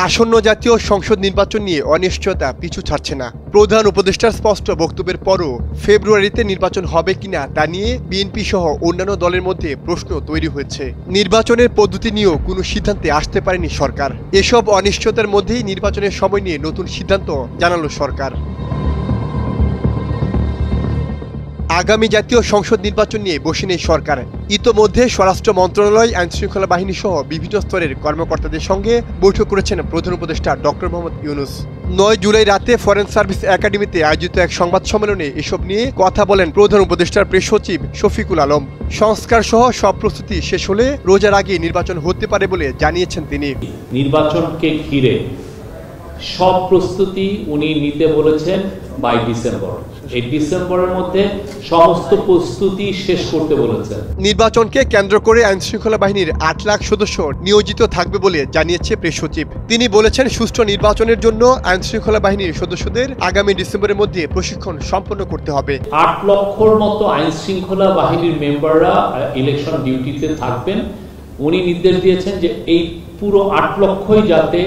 আসন্ন জাতীয় সংসদ নির্বাচন নিয়ে অনিশ্চয়তা পিছু ছাড়ছে না। প্রধান উপদেষ্টার স্পষ্ট বক্তব্যের পরও ফেব্রুয়ারিতে নির্বাচন হবে কিনা তা নিয়ে বিএনপি সহ অন্যান্য দলের মধ্যে প্রশ্ন তৈরি হয়েছে। নির্বাচনের পদ্ধতি নিয়েও কোনো সিদ্ধান্তে আসতে পারেনি সরকার। এসব অনিশ্চয়তার মধ্যেই নির্বাচনের সময় নিয়ে নতুন সিদ্ধান্ত জানালো সরকার। আগামী জাতীয় সংসদ নির্বাচন নিয়ে বসে নেই সরকার। ইতোমধ্যে স্বরাষ্ট্র মন্ত্রণালয়, আইনশৃঙ্খলা বাহিনী সহ বিভিন্ন স্তরের কর্মকর্তাদের সঙ্গে বৈঠক করেছেন প্রধান উপদেষ্টা ডক্টর মোহাম্মদ ইউনূস। 9 জুলাই রাতে ফরেন সার্ভিস একাডেমিতে আয়োজিত এক সংবাদ সম্মেলনে এসব নিয়ে কথা বলেন প্রধান উপদেষ্টার প্রেস সচিব শফিকুল আলম। সংস্কার সহ সব প্রস্তুতি শেষ হলে রোজার আগে নির্বাচন হতে পারে বলে জানিয়েছেন তিনি। নির্বাচনকে ঘিরে সব প্রস্তুতি উনি নিতে বলেছেন বাই ডিসেম্বর। এই ডিসেম্বরের মধ্যে সমস্ত প্রস্তুতি শেষ করতে বলেছেন। নির্বাচনকে কেন্দ্র করে আইনশৃঙ্খলা বাহিনীর 8 লাখ সদস্য নিয়োজিত থাকবে বলে জানিয়েছে প্রেস সচিব। তিনি বলেছেন, সুষ্ঠু নির্বাচনের জন্য আইনশৃঙ্খলা বাহিনীর সদস্যদের আগামী ডিসেম্বরের মধ্যে প্রশিক্ষণ সম্পন্ন করতে হবে। 8 লক্ষর মতো আইনশৃঙ্খলা বাহিনীর মেম্বাররা ইলেকশন ডিউটিতে থাকবেন। উনি নির্দেশ দিয়েছেন যে এই পুরো 8 লক্ষই যাতে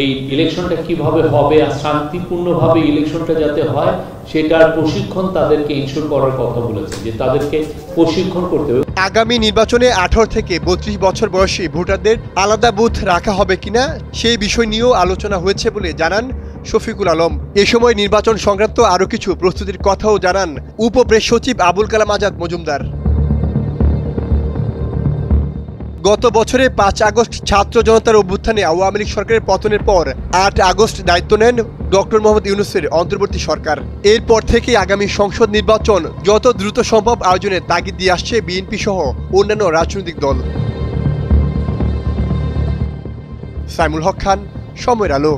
এই ইলেকশনটা কিভাবে হবে আর শান্তিপূর্ণভাবে ইলেকশনটা যাতে হয় সেটার প্রশিক্ষণ তাদেরকে ইনশিওর করার কথা বলেছেন, যে তাদেরকে প্রশিক্ষণ করতে হবে। আগামী নির্বাচনে 18 থেকে 32 বছর বয়সী ভোটারদের আলাদা বুথ রাখা হবে কিনা সেই বিষয় নিয়েও আলোচনা হয়েছে বলে জানান শফিকুল আলম। এ সময় নির্বাচন সংক্রান্ত আরও কিছু প্রস্তুতির কথাও জানান উপপ্রেস সচিব আবুল কালাম আজাদ মজুমদার। গত বছরে 5 আগস্ট ছাত্র জনতার অভ্যুত্থানে আওয়ামী লীগ সরকারের পতনের পর 8 আগস্ট দায়িত্ব নেন ডক্টর মোহাম্মদ ইউনূসের অন্তর্বর্তী সরকার। এরপর থেকে আগামী সংসদ নির্বাচন যত দ্রুত সম্ভব আয়োজনের তাগিদ দিয়ে আসছে বিএনপি সহ অন্যান্য রাজনৈতিক দল। সাইমুল হক খান, সময়ের আলো।